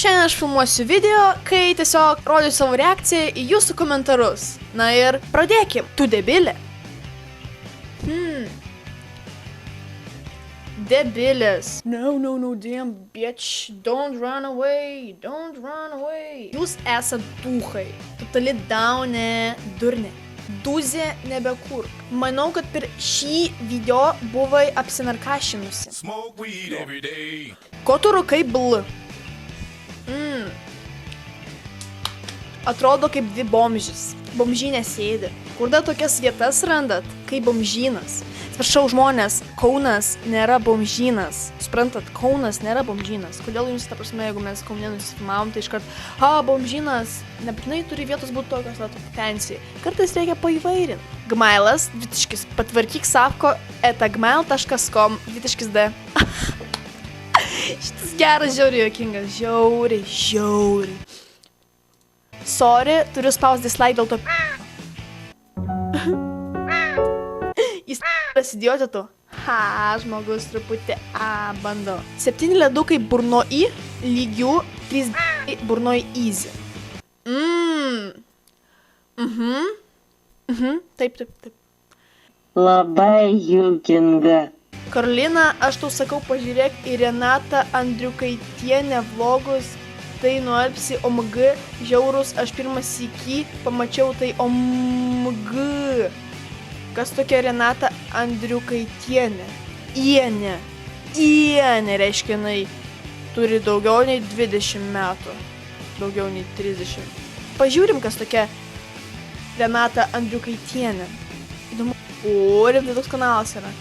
šiandien aš filmuosiu video, kai tiesiog rodysiu savo reakciją į jūsų komentarus. Na ir pradėkim. Tu debilė? Debilės. No, damn bitch. Don't run away. Jūs esat duhai. Totali daunė durnė. Dūzė nebekurk. Manau, kad per šį video buvai apsinarkašinusi. Ko tu rūkai bl? Atrodo kaip dvi bomžys. Bomžynė sėdi. Kur dar tokias vietas randat? Kaip bomžynas. Atsiprašau žmonės, Kaunas nėra bomžynas. Suprantat, Kaunas nėra bomžynas. Kodėl jums, ta prasme, jeigu mes Kaune nusifilmavom, tai iškart, bomžynas, nebūtinai turi vietos būti tokios, fancy. Kartais reikia paįvairinti. Gmailas, Vitiškis, patvarkyk savko @gmail.com, Vitiškis D. Šitas geras, žiauriai juokingas, žiauriai. Sorry, turiu spaust dislike dėl to. Jis idiotė tu. Žmogus truputį bando. 7 ledukai burnoj lygių 3 burnoj easy. Taip. Labai juokinga. Karolina, aš tau sakau, pažiūrėk į Renatą Andriukaitienę vlogus. Tai nualpsi OMG, žiaurus, aš pirmas sykį pamačiau tai OMG. Kas tokia Renata Andriukaitienė? Ienė, reiškia, jinai turi daugiau nei 20 metų. Daugiau nei 30. Pažiūrim, kas tokia Renata Andriukaitienė. Įdomu. Rimtai toks kanalas yra.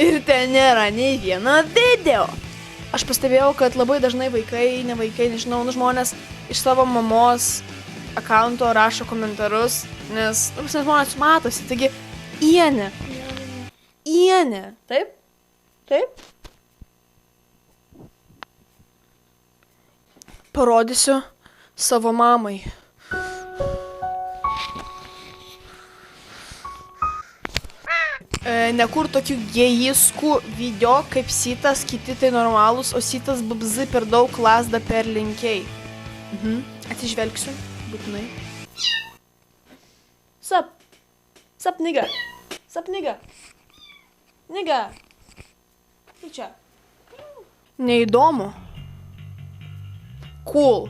Ir ten nėra nei vieno video. Aš pastebėjau, kad labai dažnai vaikai, nežinau, žmonės iš savo mamos akaunto rašo komentarus, nes žmonės matosi, taigi Ienė, taip? Parodysiu savo mamai. Nekur tokių gėjiskų video kaip sitas, kiti tai normalūs, o sitas babzi per daug lasda per linkiai. Atsižvelgsiu, būtinai. Sup, niga. Niga. Tai čia. Neįdomu. Cool.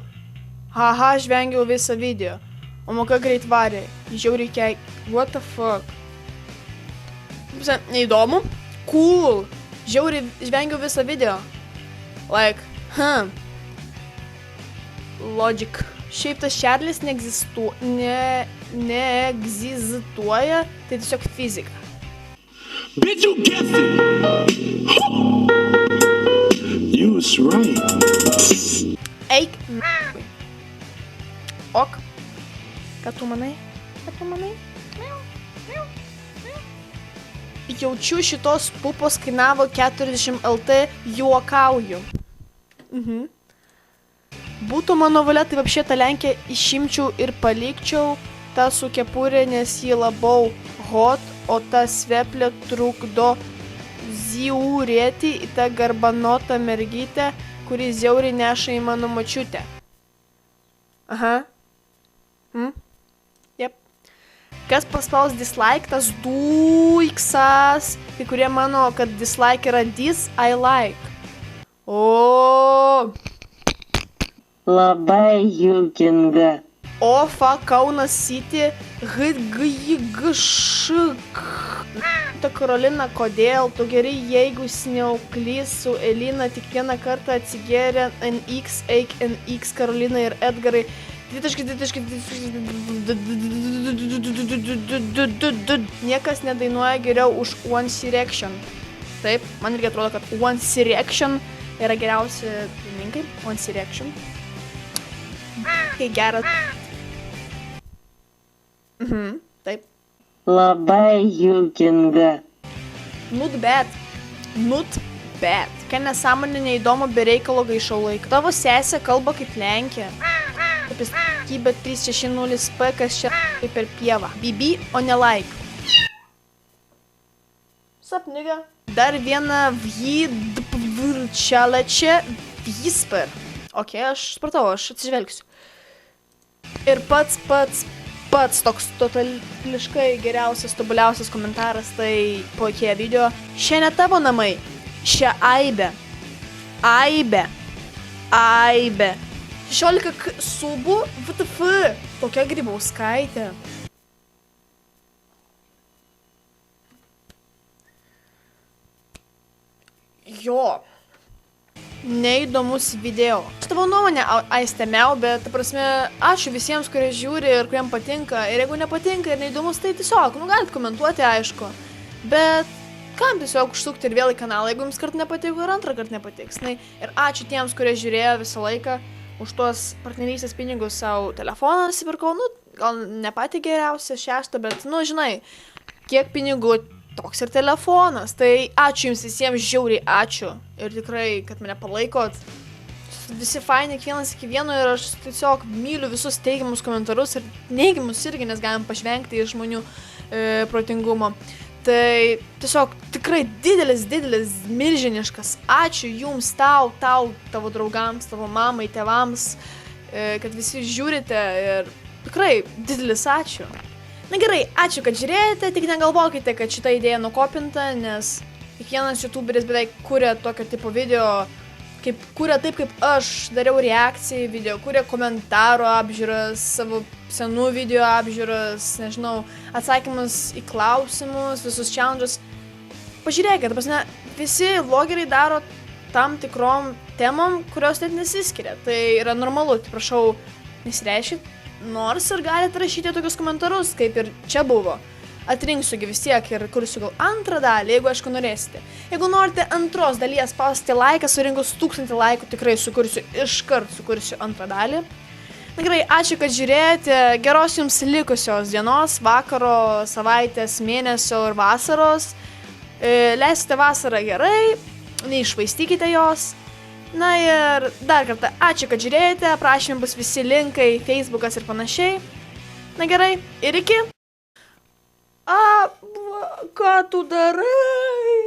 Haha, žvengiau visą video. O moka greit varė. Žiauriai keik. What the fuck? Neįdomu. Cool. Žiauriai žvengiau visą video. Like, Logic. Šiaip tas Čarlis neegzistuoja, tai tiesiog fizika. Bitch, you guessed it! You was right. Eik Ok. Ką tu manai? Jaučiu, šitos pupos kainavo 40 LT, juokauju. Būtų mano valia, tai apšė tą Lenkę išimčiau ir palikčiau tą su kepurė, nes jį labau hot, o ta sveplė trukdo ziūrėti į tą garbanotą mergytę, kuri ziauriai neša į mano močiutę. Jep. Kas paspaus dislike, tas duiksas. Kai kurie mano, kad dislike yra dis, I like. Labai juokinga. Kaunas City, Ta Karolina, kodėl tu gerai, jeigu sniauklys su Elina tik vieną kartą atsigėrė NX, eik NX, Karolina ir Edgarai. Niekas nedainuoja geriau už One Direction. Taip, man irgi atrodo, kad One Direction yra geriausi dainininkai. One Direction. Kai geras. Taip. Labai juokinga. Not bad. Kai nesąmonė neįdomu, be reikalo gaišau laiką. Tavo sesė kalba kaip Lenkė. Apie skybę 360p, kas čia kaip per pievą. BB, o ne like. Sapniga. Dar viena vydvurčialačia Whisper. Ok, aš supratau, aš atsižvelgsiu. Ir pats toks totališkai geriausias, tobuliausias komentaras, tai po kiek video. Šia ne tavo namai, šia aibė. Aibė. 16 subų, VTF, tokia Grybauskaitė. Jo. Neįdomus video. Aš tavo nuomonę aistemiau, bet, ta prasme, ačiū visiems, kurie žiūri ir kuriem patinka. Ir jeigu nepatinka ir neįdomus, tai tiesiog, galit komentuoti, aišku. Bet kam tiesiog užsukti ir vėl į kanalą, jeigu jums kartą nepatiko ir antrą kartą nepatiks. Ir ačiū tiems, kurie žiūrėjo visą laiką. Už tuos partnerystės pinigus savo telefoną nusipirkau. Gal ne pati geriausia 6, bet, žinai, kiek pinigų, toks ir telefonas. Tai ačiū jums visiems, žiauriai ačiū. Ir tikrai, kad mane palaikot. Visi faini, kiekvienas iki vieno ir aš tiesiog myliu visus teigiamus komentarus ir neigiamus irgi, nes galim pažvengti iš žmonių protingumo. Tai tiesiog tikrai didelis, milžiniškas ačiū jums, tau, tavo draugams, tavo mamai, tėvams, kad visi žiūrite ir tikrai didelis ačiū. Na gerai, ačiū, kad žiūrėjote, tik negalvokite, kad šita idėja nukopinta, nes kiekvienas youtuberis beveik kuria tokio tipo video, kuria taip, kaip aš dariau reakcijai video, kuria komentarų apžiūras, savo senų video apžiūras, nežinau, atsakymus į klausimus, visus challenges. Pažiūrėkit, visi vlogeriai daro tam tikrom temom, kurios net nesiskiria. Tai yra normalu, tai prašau, nesireiškit, nors ir galite rašyti tokius komentarus, kaip ir čia buvo. Atrinksiugi vis tiek ir kursiu gal antrą dalį, jeigu aišku norėsite. Jeigu norite antros dalies, spausti laiką, surinkus 1000 laikų, tikrai iškart sukursiu antrą dalį. Na gerai, ačiū, kad žiūrėjote, geros jums likusios dienos, vakaro, savaitės, mėnesio ir vasaros. Leisite vasarą gerai, neišvaistykite jos. Na ir dar kartą ačiū, kad žiūrėjote, aprašymai bus visi linkai, Facebookas ir panašiai. Na gerai, ir iki. Ką tu darai?